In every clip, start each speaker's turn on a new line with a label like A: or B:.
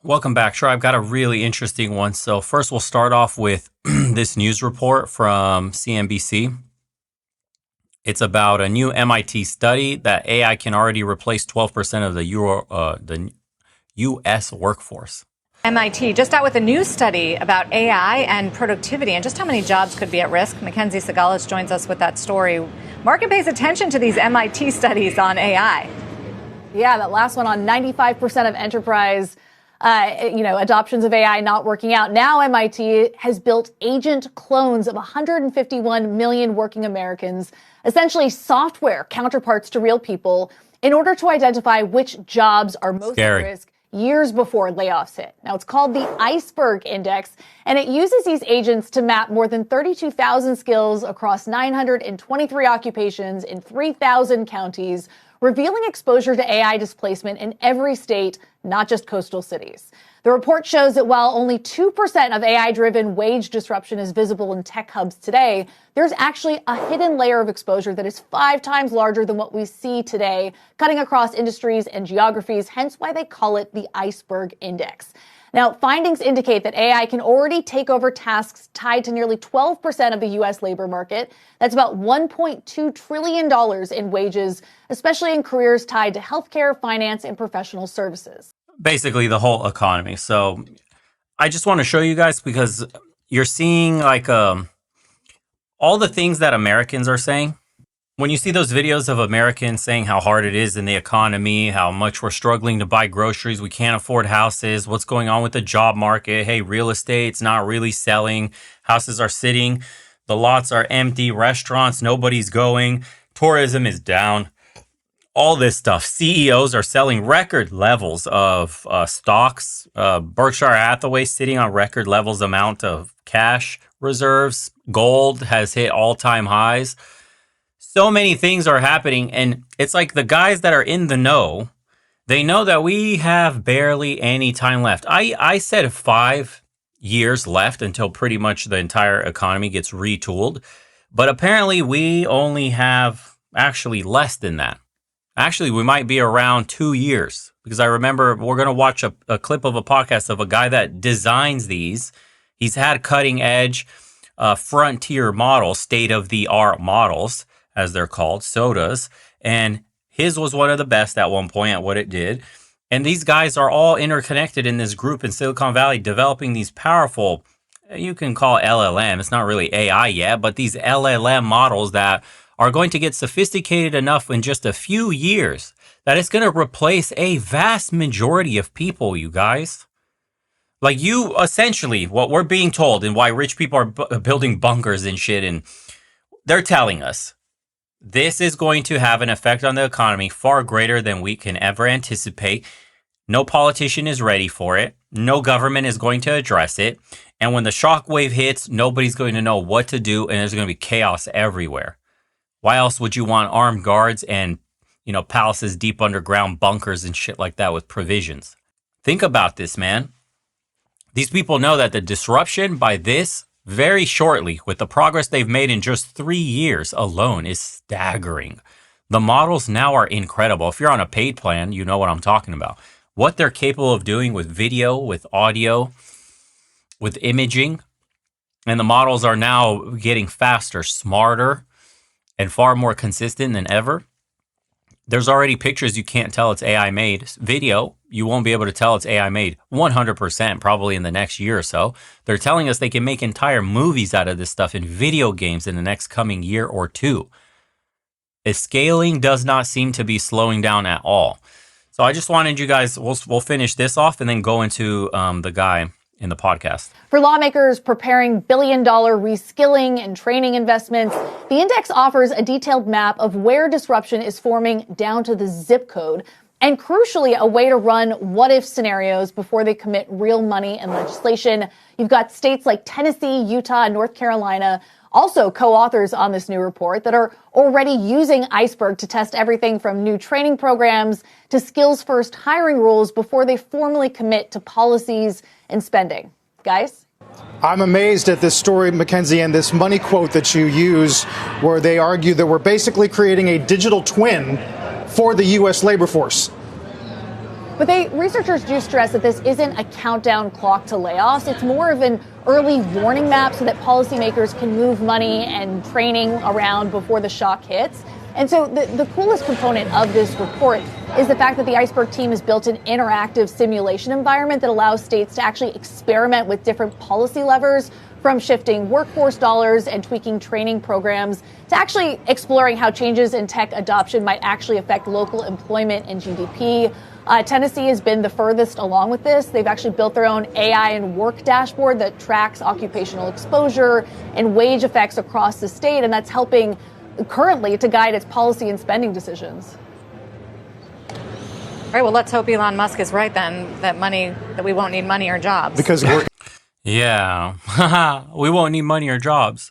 A: Welcome back. Sure, I've got a really interesting one. So first we'll start off with this news report from CNBC. It's about a new MIT study that AI can already replace 12% of the U.S. workforce.
B: MIT just out with a new study about AI and productivity and just how many jobs could be at risk. Mackenzie Sagalis joins us with that story. Market pays attention to these MIT studies on AI.
C: Yeah, that last one on 95% of enterprise adoptions of AI not working out. Now MIT has built agent clones of 151 million working Americans, essentially software counterparts to real people, in order to identify which jobs are most at risk years before layoffs hit. Now, it's called the Iceberg Index, and it uses these agents to map more than 32,000 skills across 923 occupations in 3,000 counties, revealing exposure to AI displacement in every state, not just coastal cities. The report shows that while only 2% of AI-driven wage disruption is visible in tech hubs today, there's actually a hidden layer of exposure that is 5 times larger than what we see today, cutting across industries and geographies, hence why they call it the Iceberg Index. Now, findings indicate that AI can already take over tasks tied to nearly 12% of the U.S. labor market. That's about $1.2 trillion in wages, especially in careers tied to healthcare, finance, and professional services.
A: Basically, the whole economy. So I just want to show you guys because you're seeing all the things that Americans are saying. When you see those videos of Americans saying how hard it is in the economy, how much we're struggling to buy groceries, we can't afford houses, what's going on with the job market, hey, real estate's not really selling, houses are sitting, the lots are empty, restaurants, nobody's going, tourism is down, all this stuff. CEOs are selling record levels of stocks, Berkshire Hathaway sitting on record levels amount of cash reserves, gold has hit all-time highs. So many things are happening, and it's like the guys that are in the know, they know that we have barely any time left. I said 5 years left until pretty much the entire economy gets retooled, but apparently we only have actually less than that. Actually, we might be around 2 years, because I remember we're going to watch a clip of a podcast of a guy that designs these. He's had cutting edge frontier models, state-of-the-art models, as they're called, SOTAs, and his was one of the best at one point at what it did. And these guys are all interconnected in this group in Silicon Valley, developing these powerful, you can call LLM, it's not really AI yet, but these LLM models that are going to get sophisticated enough in just a few years that it's going to replace a vast majority of people, you guys. Like you, essentially, what we're being told and why rich people are building bunkers and shit, and they're telling us, this is going to have an effect on the economy far greater than we can ever anticipate. No politician is ready for it. No government is going to address it. And when the shockwave hits, nobody's going to know what to do, and there's going to be chaos everywhere. Why else would you want armed guards and, palaces deep underground bunkers and shit like that with provisions? Think about this, man. These people know that the disruption by this very shortly, with the progress they've made in just 3 years alone, is staggering. The models now are incredible. If you're on a paid plan, you know what I'm talking about. What they're capable of doing with video, with audio, with imaging. And the models are now getting faster, smarter, and far more consistent than ever. There's already pictures you can't tell it's AI made. Video, you won't be able to tell it's AI made 100% probably in the next year or so. They're telling us they can make entire movies out of this stuff in video games in the next coming year or two. The scaling does not seem to be slowing down at all. So I just wanted you guys, we'll finish this off and then go into the guy in the podcast.
C: For lawmakers preparing billion-dollar reskilling and training investments, the index offers a detailed map of where disruption is forming down to the zip code, and crucially, a way to run what-if scenarios before they commit real money and legislation. You've got states like Tennessee, Utah, and North Carolina, also co-authors on this new report, that are already using Iceberg to test everything from new training programs to skills-first hiring rules before they formally commit to policies and spending. Guys?
D: I'm amazed at this story, Mackenzie, and this money quote that you use, where they argue that we're basically creating a digital twin for the U.S. labor force.
C: But researchers do stress that this isn't a countdown clock to layoffs. It's more of an early warning map so that policymakers can move money and training around before the shock hits. And so the coolest component of this report is the fact that the Iceberg team has built an interactive simulation environment that allows states to actually experiment with different policy levers, from shifting workforce dollars and tweaking training programs to actually exploring how changes in tech adoption might actually affect local employment and GDP. Tennessee has been the furthest along with this. They've actually built their own AI and work dashboard that tracks occupational exposure and wage effects across the state, and that's helping currently to guide its policy and spending decisions.
B: All right, well, let's hope Elon Musk is right then, that we won't need money or jobs.
D: Because we're
A: Yeah. We won't need money or jobs.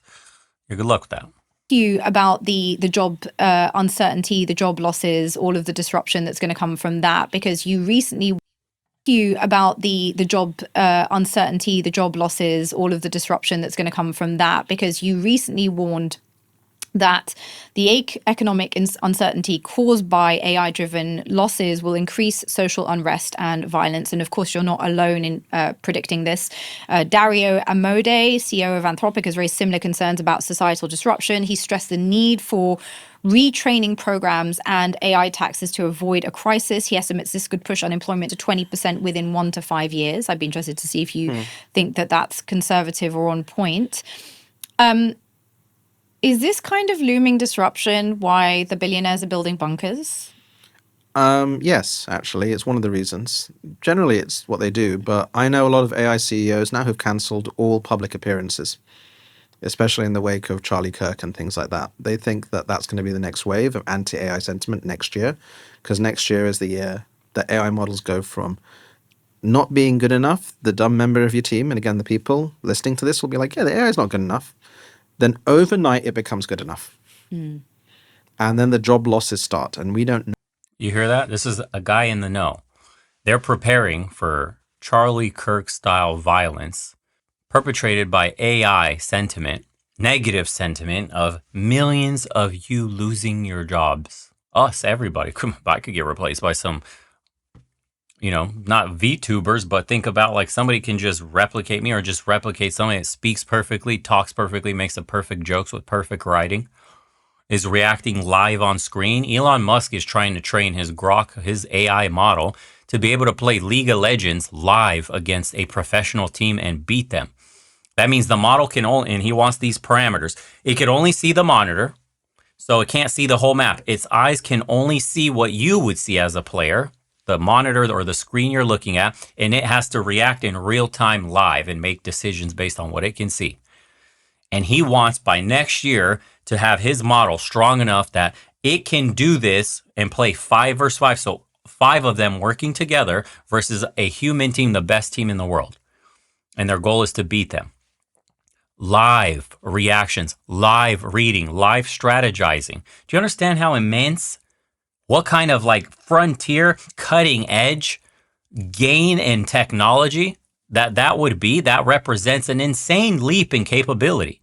A: Yeah, good luck with that.
E: You about the job uncertainty, the job losses, all of the disruption that's going to come from that, because you recently about the job uncertainty, the job losses, all of the disruption that's going to come from that, because you recently warned that the economic uncertainty caused by AI-driven losses will increase social unrest and violence. And of course, you're not alone in predicting this. Dario Amodei, CEO of Anthropic, has raised similar concerns about societal disruption. He stressed the need for retraining programs and AI taxes to avoid a crisis. He estimates this could push unemployment to 20% within 1 to 5 years. I'd be interested to see if you think that that's conservative or on point. Is this kind of looming disruption why the billionaires are building bunkers?
F: Yes, actually, it's one of the reasons. Generally, it's what they do, but I know a lot of AI CEOs now who've cancelled all public appearances, especially in the wake of Charlie Kirk and things like that. They think that that's going to be the next wave of anti-AI sentiment next year, because next year is the year that AI models go from not being good enough, the dumb member of your team, and again, the people listening to this will be like, yeah, the AI is not good enough. Then overnight, it becomes good enough. And then the job losses start, and we don't know.
A: You hear that? This is a guy in the know. They're preparing for Charlie Kirk-style violence perpetrated by AI sentiment, negative sentiment of millions of you losing your jobs. Us, everybody. I could get replaced by some, not VTubers, but think about like somebody can just replicate me or just replicate somebody that speaks perfectly, talks perfectly, makes the perfect jokes with perfect writing, is reacting live on screen. Elon Musk is trying to train his Grok, his AI model, to be able to play League of Legends live against a professional team and beat them. That means the model can only, and he wants these parameters. It can only see the monitor, so it can't see the whole map. Its eyes can only see what you would see as a player, the monitor or the screen you're looking at, and it has to react in real time live and make decisions based on what it can see. And he wants by next year to have his model strong enough that it can do this and play 5 versus 5. So 5 of them working together versus a human team, the best team in the world. And their goal is to beat them. Live reactions, live reading, live strategizing. Do you understand how immense, what kind of like frontier, cutting edge gain in technology that would be? That represents an insane leap in capability.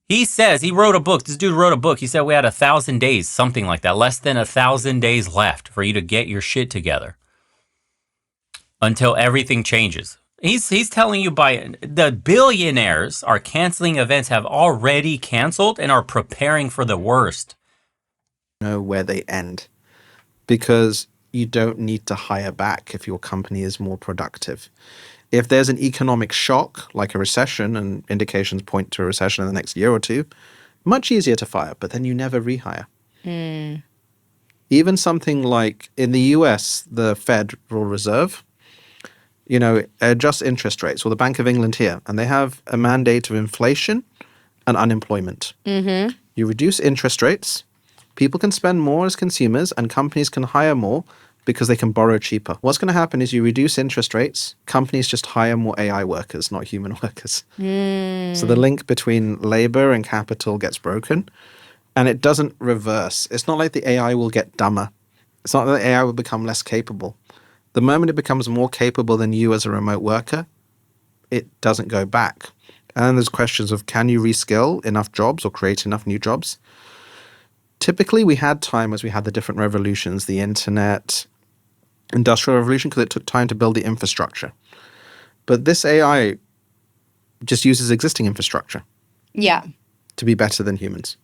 A: He says, he wrote a book, this dude wrote a book. He said we had 1,000 days, something like that, less than 1,000 days left for you to get your shit together until everything changes. He's telling you by the billionaires are canceling events, have already canceled and are preparing for the worst.
F: Know where they end, because you don't need to hire back if your company is more productive. If there's an economic shock, like a recession, and indications point to a recession in the next year or two, much easier to fire, but then you never rehire. Even something like in the US, the Federal Reserve, adjusts interest rates, or the Bank of England here, and they have a mandate of inflation and unemployment. You reduce interest rates, people can spend more as consumers, and companies can hire more because they can borrow cheaper. What's going to happen is you reduce interest rates, companies just hire more AI workers, not human workers. So the link between labor and capital gets broken, and it doesn't reverse. It's not like the AI will get dumber. It's not that the AI will become less capable. The moment it becomes more capable than you as a remote worker, it doesn't go back. And then there's questions of, can you reskill enough jobs or create enough new jobs? Typically, we had time as we had the different revolutions, the internet, Industrial Revolution because it took time to build the infrastructure. But this AI just uses existing infrastructure
E: Yeah.
F: to be better than humans.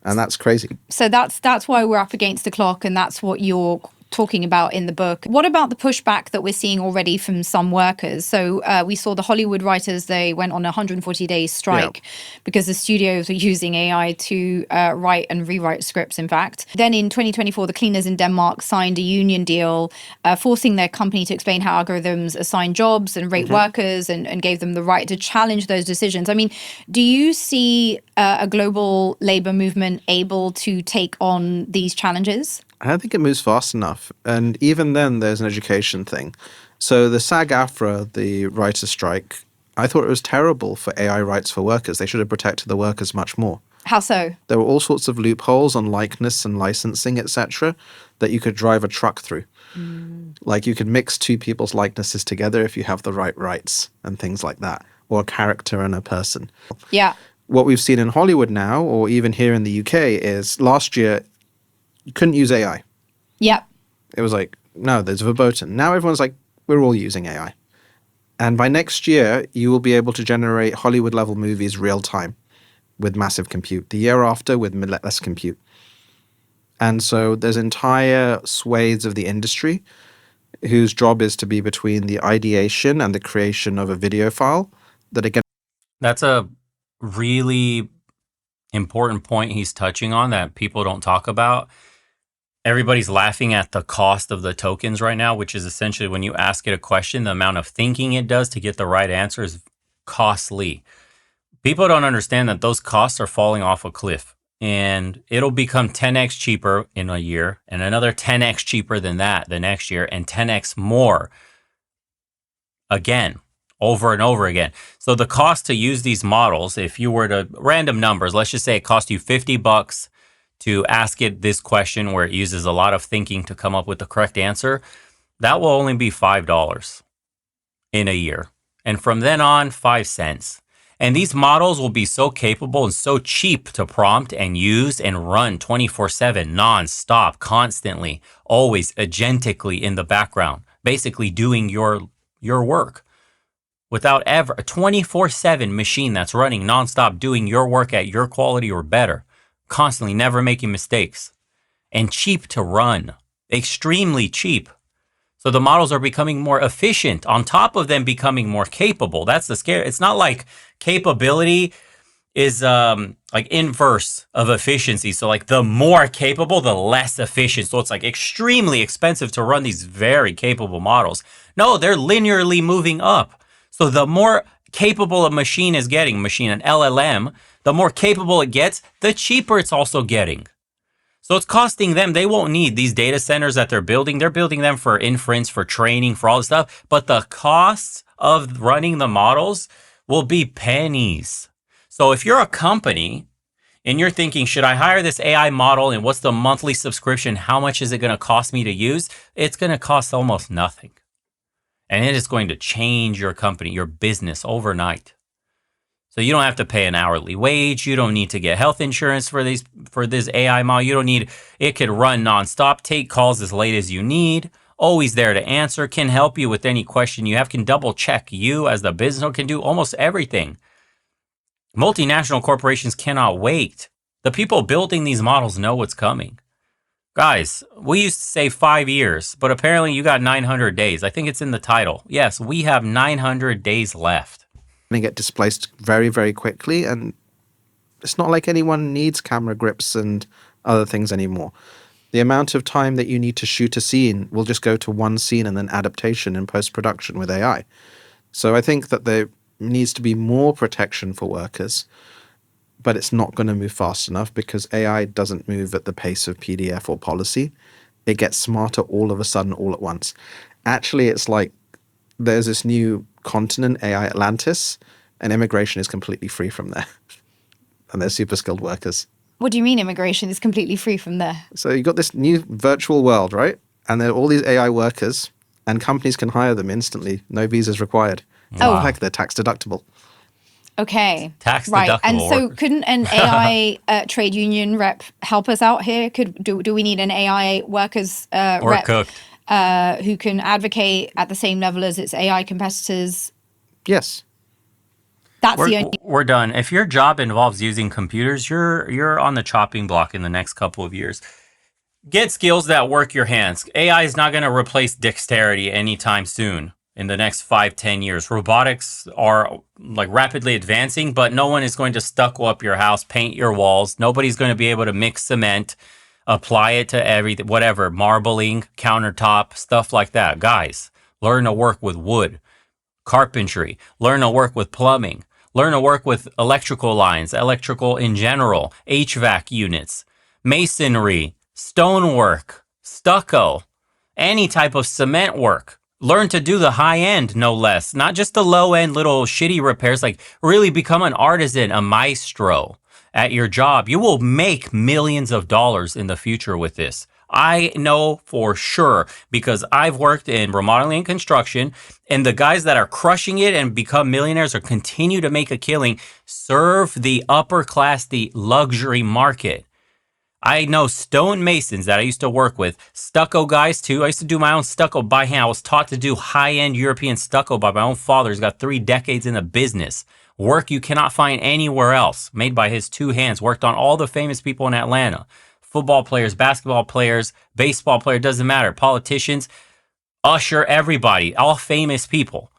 F: And that's crazy.
E: So that's why we're up against the clock, and that's what you're talking about in the book. What about the pushback that we're seeing already from some workers? So we saw the Hollywood writers, they went on a 140-day strike because the studios were using AI to write and rewrite scripts, in fact. Then in 2024, the cleaners in Denmark signed a union deal forcing their company to explain how algorithms assign jobs and rate workers and gave them the right to challenge those decisions. I mean, do you see a global labor movement able to take on these challenges?
F: I don't think it moves fast enough. And even then, there's an education thing. So the SAG-AFTRA, the writer's strike, I thought it was terrible for AI rights for workers. They should have protected the workers much more.
E: How so?
F: There were all sorts of loopholes on likeness and licensing, etc., that you could drive a truck through. Like you could mix two people's likenesses together if you have the right rights and things like that, or a character and a person.
E: Yeah.
F: What we've seen in Hollywood now, or even here in the UK, is last year you couldn't use AI.
E: Yep.
F: It was like, no, there's verboten. Now everyone's like, we're all using AI. And by next year, you will be able to generate Hollywood-level movies real time with massive compute. The year after, with less compute. And so there's entire swathes of the industry whose job is to be between the ideation and the creation of a video file that again.
A: That's a really important point he's touching on that people don't talk about. Everybody's laughing at the cost of the tokens right now, which is essentially when you ask it a question, the amount of thinking it does to get the right answer is costly. People don't understand that those costs are falling off a cliff, and it'll become 10x cheaper in a year and another 10x cheaper than that the next year and 10x more again, over and over again. So the cost to use these models, if you were to random numbers, let's just say it cost you $50 to ask it this question where it uses a lot of thinking to come up with the correct answer, that will only be $5 in a year. And from then on, 5 cents. And these models will be so capable and so cheap to prompt and use and run 24/7, non-stop, constantly, always agentically in the background, basically doing your work without ever, a 24/7 machine that's running non-stop, doing your work at your quality or better, constantly, never making mistakes, and cheap to run, extremely cheap. So the models are becoming more efficient on top of them becoming more capable. That's the scare. It's not like capability is like inverse of efficiency. So like the more capable, the less efficient. So it's like extremely expensive to run these very capable models. No, they're linearly moving up. So the more capable a machine is getting, an LLM, the more capable it gets, the cheaper it's also getting. So it's costing them, they won't need these data centers that they're building. They're building them for inference, for training, for all this stuff. But the costs of running the models will be pennies. So if you're a company and you're thinking, should I hire this AI model and what's the monthly subscription? How much is it going to cost me to use? It's going to cost almost nothing. And it is going to change your company, your business overnight. So you don't have to pay an hourly wage. You don't need to get health insurance for this AI model. You don't need, it could run nonstop, take calls as late as you need, always there to answer, can help you with any question you have, can double check you as the business owner, can do almost everything. Multinational corporations cannot wait. The people building these models know what's coming. Guys, we used to say 5 years, but apparently you got 900 days. I think it's in the title. Yes, we have 900 days left.
F: They get displaced very, very quickly. And it's not like anyone needs camera grips and other things anymore. The amount of time that you need to shoot a scene will just go to one scene and then adaptation in post-production with AI. So I think that there needs to be more protection for workers, but it's not going to move fast enough because AI doesn't move at the pace of PDF or policy. It gets smarter all of a sudden, all at once. Actually, it's like there's this new continent, AI Atlantis, and immigration is completely free from there. And they're super skilled workers.
E: What do you mean immigration is completely free from there?
F: So you got this new virtual world, right? And there are all these AI workers, and companies can hire them instantly. No visas required.
E: Oh.
F: In fact, they're tax deductible.
E: Okay.
A: Tax
E: right.
A: deductible.
E: And so couldn't an AI trade union rep help us out here? Do we need an AI workers
A: or
E: rep?
A: cooked.
E: who can advocate at the same level as its AI competitors.
F: Yes.
E: That's the only.
A: We're done. If your job involves using computers, you're on the chopping block in the next couple of years. Get skills that work your hands. AI is not going to replace dexterity anytime soon. In the next 5-10 years, robotics are like rapidly advancing, but no one is going to stucco up your house, paint your walls. Nobody's going to be able to mix cement, apply it to everything, whatever, marbling, countertop, stuff like that. Guys, learn to work with wood, carpentry, learn to work with plumbing, learn to work with electrical lines, electrical in general, HVAC units, masonry, stonework, stucco, any type of cement work. Learn to do the high end, no less, not just the low end little shitty repairs. Like really become an artisan, a maestro at your job. You will make millions of dollars in the future with this. I know for sure because I've worked in remodeling and construction, and the guys that are crushing it and become millionaires or continue to make a killing serve the upper class, the luxury market. I know stonemasons that I used to work with, stucco guys too. I used to do my own stucco by hand. I was taught to do high-end European stucco by my own father. He's got 3 decades in the business. Work you cannot find anywhere else, made by his 2 hands. Worked on all the famous people in Atlanta. Football players, basketball players, baseball players, doesn't matter. Politicians, Usher, everybody, all famous people.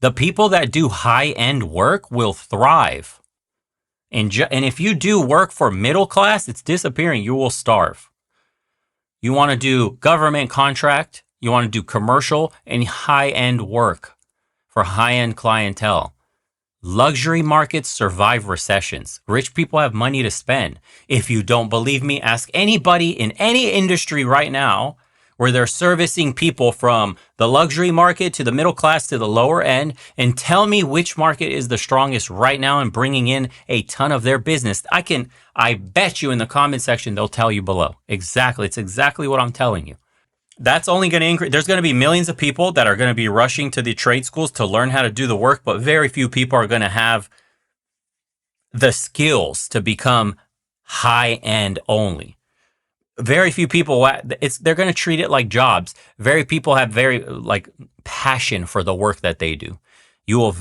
A: The people that do high-end work will thrive. And if you do work for middle class, it's disappearing. You will starve. You want to do government contract, you want to do commercial and high-end work for high-end clientele. Luxury markets survive recessions. Rich people have money to spend. If you don't believe me, ask anybody in any industry right now where they're servicing people from the luxury market to the middle class to the lower end, and tell me which market is the strongest right now and bringing in a ton of their business. I bet you in the comment section, they'll tell you below. Exactly. It's exactly what I'm telling you. That's only going to increase. There's going to be millions of people that are going to be rushing to the trade schools to learn how to do the work, but very few people are going to have the skills to become high end only. Very few people, they're going to treat it like jobs. Very people have very passion for the work that they do. You will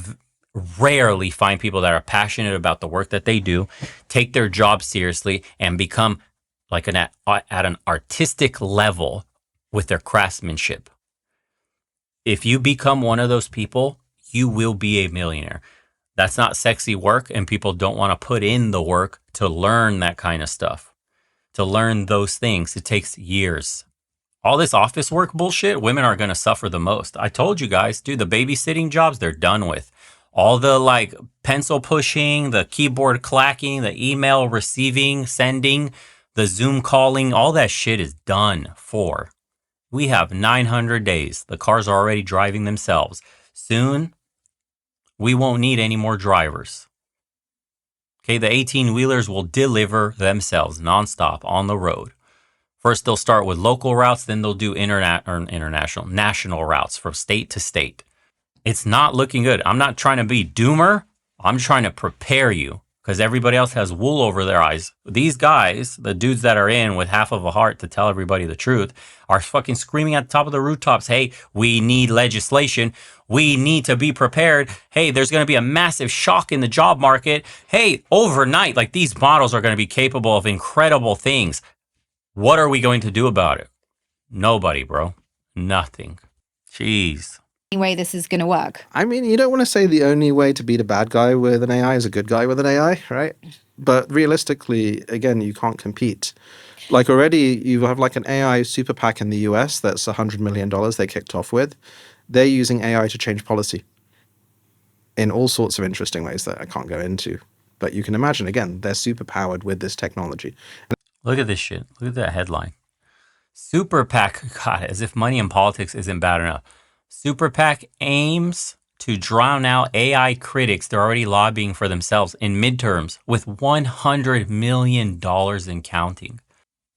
A: rarely find people that are passionate about the work that they do, take their job seriously, and become at an artistic level with their craftsmanship. If you become one of those people, you will be a millionaire. That's not sexy work, and people don't want to put in the work to learn that kind of stuff. To learn those things, it takes years. All this office work bullshit, women are going to suffer the most. I told you guys, dude, the babysitting jobs, they're done with. All the pencil pushing, the keyboard clacking, the email receiving, sending, the Zoom calling, all that shit is done for. We have 900 days. The cars are already driving themselves. Soon, we won't need any more drivers. Okay, the 18-wheelers will deliver themselves nonstop on the road. First, they'll start with local routes, then they'll do national routes from state to state. It's not looking good. I'm not trying to be doomer. I'm trying to prepare you because everybody else has wool over their eyes. These guys, the dudes that are in with half of a heart to tell everybody the truth, are fucking screaming at the top of the rooftops, hey, we need legislation. We need to be prepared. Hey, there's going to be a massive shock in the job market. Hey, overnight, these models are going to be capable of incredible things. What are we going to do about it? Nobody, bro. Nothing. Jeez.
E: Way this is going to work.
F: I mean, you don't want to say the only way to beat a bad guy with an AI is a good guy with an AI, right? But realistically, again, you can't compete. Already, you have an AI super PAC in the US that's $100 million they kicked off with. They're using AI to change policy in all sorts of interesting ways that I can't go into. But you can imagine, again, they're super powered with this technology.
A: Look at this shit. Look at that headline. Super PAC, God, as if money in politics isn't bad enough. Super PAC aims to drown out AI critics. They're already lobbying for themselves in midterms with $100 million and counting.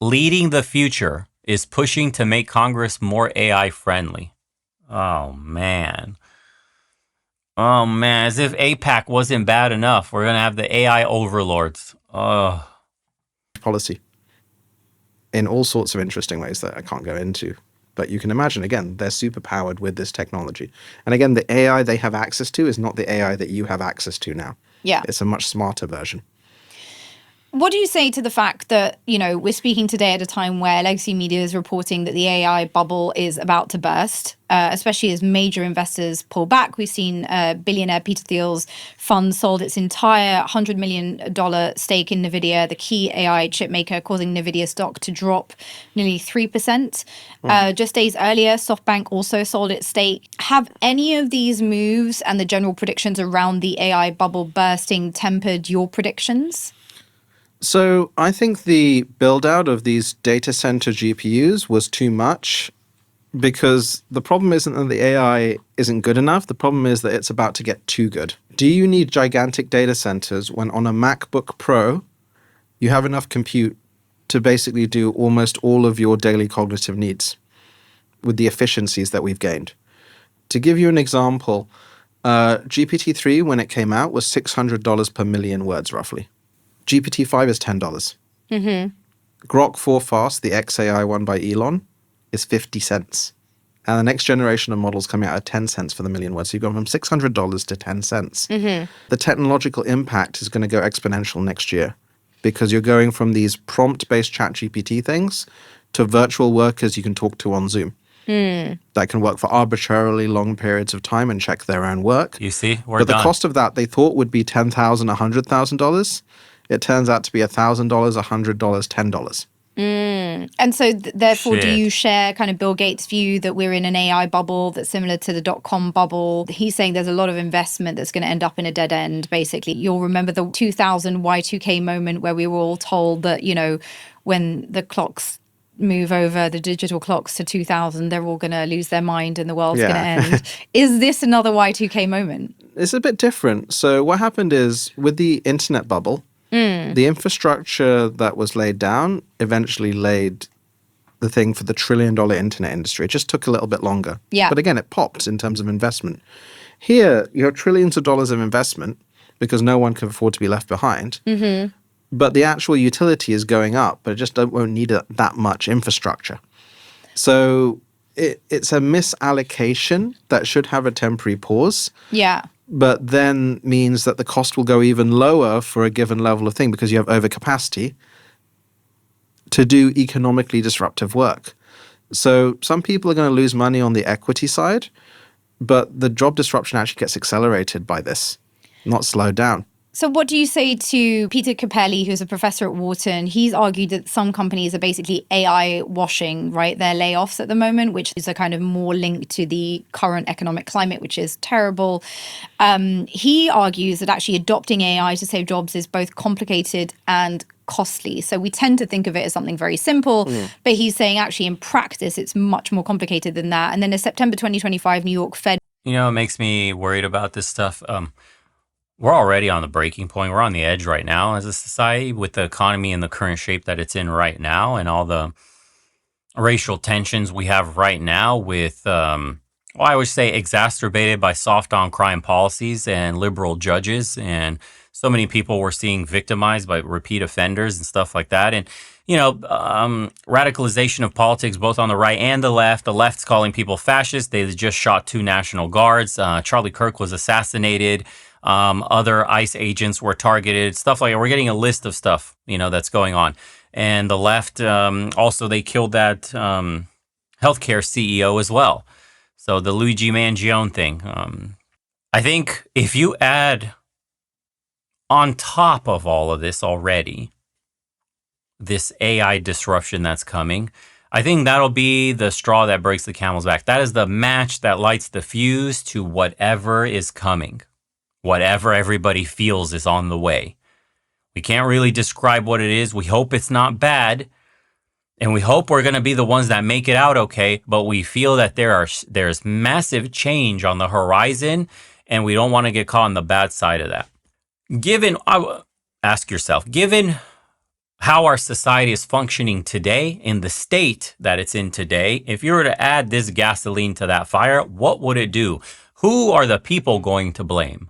A: Leading the future is pushing to make Congress more AI friendly. Oh, man. As if APAC wasn't bad enough. We're going to have the AI overlords.
F: Policy in all sorts of interesting ways that I can't go into. But you can imagine, again, they're super powered with this technology. And again, the AI they have access to is not the AI that you have access to now.
E: Yeah.
F: It's a much smarter version.
E: What do you say to the fact that, we're speaking today at a time where legacy media is reporting that the AI bubble is about to burst, especially as major investors pull back? We've seen billionaire Peter Thiel's fund sold its entire $100 million stake in NVIDIA, the key AI chip maker, causing NVIDIA stock to drop nearly 3%. Just days earlier, SoftBank also sold its stake. Have any of these moves and the general predictions around the AI bubble bursting tempered your predictions?
F: So I think the build out of these data center GPUs was too much, because the problem isn't that the AI isn't good enough. The problem is that it's about to get too good. Do you need gigantic data centers when on a MacBook Pro, you have enough compute to basically do almost all of your daily cognitive needs with the efficiencies that we've gained? To give you an example, GPT-3, when it came out, was $600 per million words, roughly. GPT-5 is $10. Grok 4 Fast, the XAI one by Elon, is 50 cents. And the next generation of models coming out at 10 cents for the million words. So you've gone from $600 to 10 cents. The technological impact is going to go exponential next year, because you're going from these prompt-based chat GPT things to virtual workers you can talk to on Zoom. That can work for arbitrarily long periods of time and check their own work.
A: You see, we're
F: But
A: done.
F: the cost of that they thought would be $10,000, $100,000. It turns out to be $1,000, $100, $10.
E: And so therefore, do
A: Shit.
E: you share kind of Bill Gates' view that we're in an AI bubble that's similar to the dot-com bubble? He's saying there's a lot of investment that's going to end up in a dead end, basically. You'll remember the 2000 Y2K moment where we were all told that, when the clocks move over, the digital clocks to 2000, they're all going to lose their mind and the world's going to end. Is this another Y2K moment?
F: It's a bit different. So what happened is, with the internet bubble, the infrastructure that was laid down eventually laid the thing for the $1 trillion internet industry. It just took a little bit longer.
E: Yeah.
F: But again, it popped in terms of investment. Here, you have trillions of dollars of investment because no one can afford to be left behind. But the actual utility is going up, but it just won't need that much infrastructure. So it's a misallocation that should have a temporary pause.
E: Yeah.
F: But then means that the cost will go even lower for a given level of thing, because you have overcapacity to do economically disruptive work. So some people are going to lose money on the equity side, but the job disruption actually gets accelerated by this, not slowed down.
E: So what do you say to Peter Capelli, who's a professor at Wharton? He's argued that some companies are basically AI washing, right? Their layoffs at the moment, which is a kind of more linked to the current economic climate, which is terrible. He argues that actually adopting AI to save jobs is both complicated and costly. So we tend to think of it as something very simple, but he's saying actually in practice, it's much more complicated than that. And then a September 2025 New York Fed.
A: It makes me worried about this stuff. We're already on the breaking point. We're on the edge right now as a society, with the economy in the current shape that it's in right now, and all the racial tensions we have right now with, I would say, exacerbated by soft on crime policies and liberal judges. And so many people we're seeing victimized by repeat offenders and stuff like that. And, radicalization of politics, both on the right and the left. The left's calling people fascists. They just shot 2 National Guards. Charlie Kirk was assassinated. Other ICE agents were targeted, stuff like that. We're getting a list of stuff, that's going on. And the left, also, they killed that healthcare CEO as well. So the Luigi Mangione thing. I think if you add on top of all of this already, this AI disruption that's coming, I think that'll be the straw that breaks the camel's back. That is the match that lights the fuse to whatever is coming. Whatever everybody feels is on the way. We can't really describe what it is. We hope it's not bad. And we hope we're going to be the ones that make it out okay. But we feel that there's massive change on the horizon. And we don't want to get caught on the bad side of that. Ask yourself, given how our society is functioning today, in the state that it's in today, if you were to add this gasoline to that fire, what would it do? Who are the people going to blame?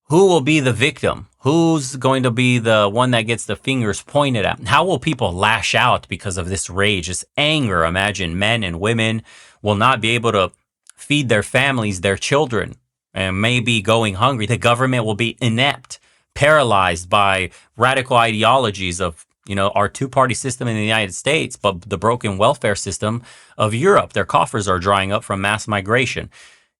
A: Who will be the victim? Who's going to be the one that gets the fingers pointed at? How will people lash out because of this rage, this anger? Imagine men and women will not be able to feed their families, their children, and maybe going hungry. The government will be inept, paralyzed by radical ideologies of, our two-party system in the United States, but the broken welfare system of Europe. Their coffers are drying up from mass migration.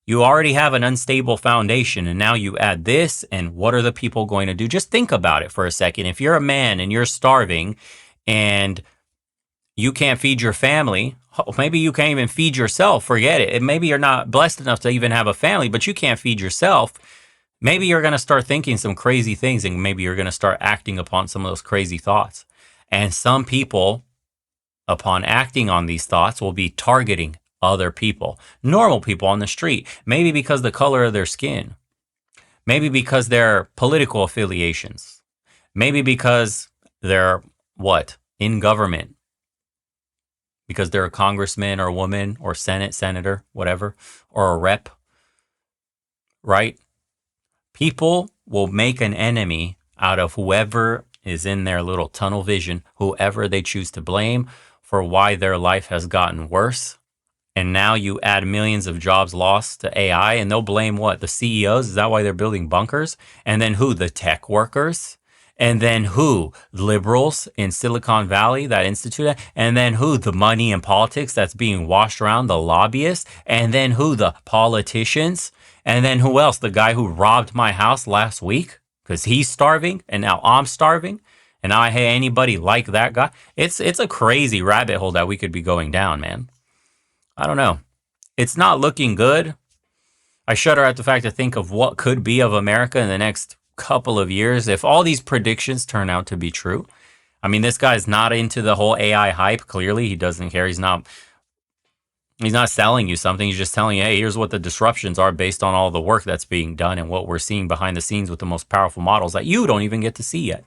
A: You already have an unstable foundation, and now you add this, and what are the people going to do? Just think about it for a second. If you're a man and you're starving and you can't feed your family, maybe you can't even feed yourself, forget it. And maybe you're not blessed enough to even have a family, but you can't feed yourself. Maybe you're going to start thinking some crazy things, and maybe you're going to start acting upon some of those crazy thoughts. And some people, upon acting on these thoughts, will be targeting other people, normal people on the street, maybe because the color of their skin, maybe because their political affiliations, maybe because they're in government, because they're a congressman or a woman or Senate, senator, whatever, or a rep, right? People will make an enemy out of whoever is in their little tunnel vision, whoever they choose to blame for why their life has gotten worse. And now you add millions of jobs lost to AI, and they'll blame what? The CEOs? Is that why they're building bunkers? And then who? The tech workers? And then who? Liberals in Silicon Valley that institute that? And then who? The money and politics that's being washed around, the lobbyists? And then who? The politicians? And then who else? The guy who robbed my house last week because he's starving, and now I'm starving, and now I hate anybody like that guy. It's a crazy rabbit hole that we could be going down, man. I don't know. It's not looking good. I shudder at the fact to think of what could be of America in the next couple of years if all these predictions turn out to be true. I mean, this guy's not into the whole AI hype. Clearly, he doesn't care. He's not selling you something. He's just telling you, hey, here's what the disruptions are based on all the work that's being done and what we're seeing behind the scenes with the most powerful models that you don't even get to see yet.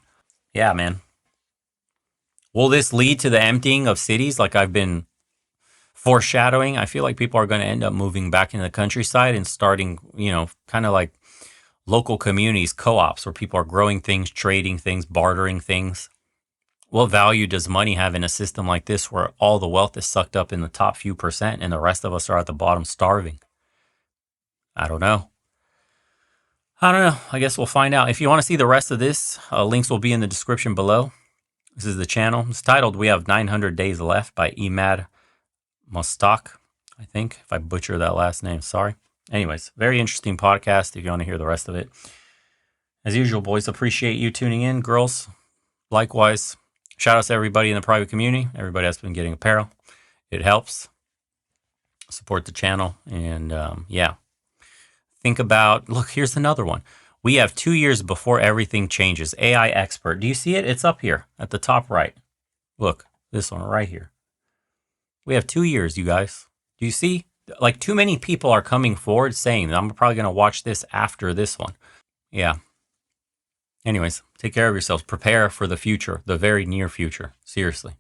A: Yeah, man. Will this lead to the emptying of cities like I've been foreshadowing? I feel like people are going to end up moving back into the countryside and starting, kind of like local communities, co-ops, where people are growing things, trading things, bartering things. What value does money have in a system like this where all the wealth is sucked up in the top few percent and the rest of us are at the bottom starving? I don't know. I guess we'll find out. If you want to see the rest of this, links will be in the description below. This is the channel. It's titled We Have 900 Days Left by Emad Mostak, I think. If I butcher that last name, sorry. Anyways, very interesting podcast if you want to hear the rest of it. As usual, boys, appreciate you tuning in. Girls, likewise. Shout out to everybody in the private community. Everybody that's been getting apparel. It helps. Support the channel. And think about, look, here's another one. We have 2 years before everything changes. AI expert. Do you see it? It's up here at the top right. Look, this one right here. We have 2 years, you guys. Do you see? Like, too many people are coming forward saying that I'm probably going to watch this after this one. Yeah. Anyways, take care of yourselves. Prepare for the future, the very near future. Seriously.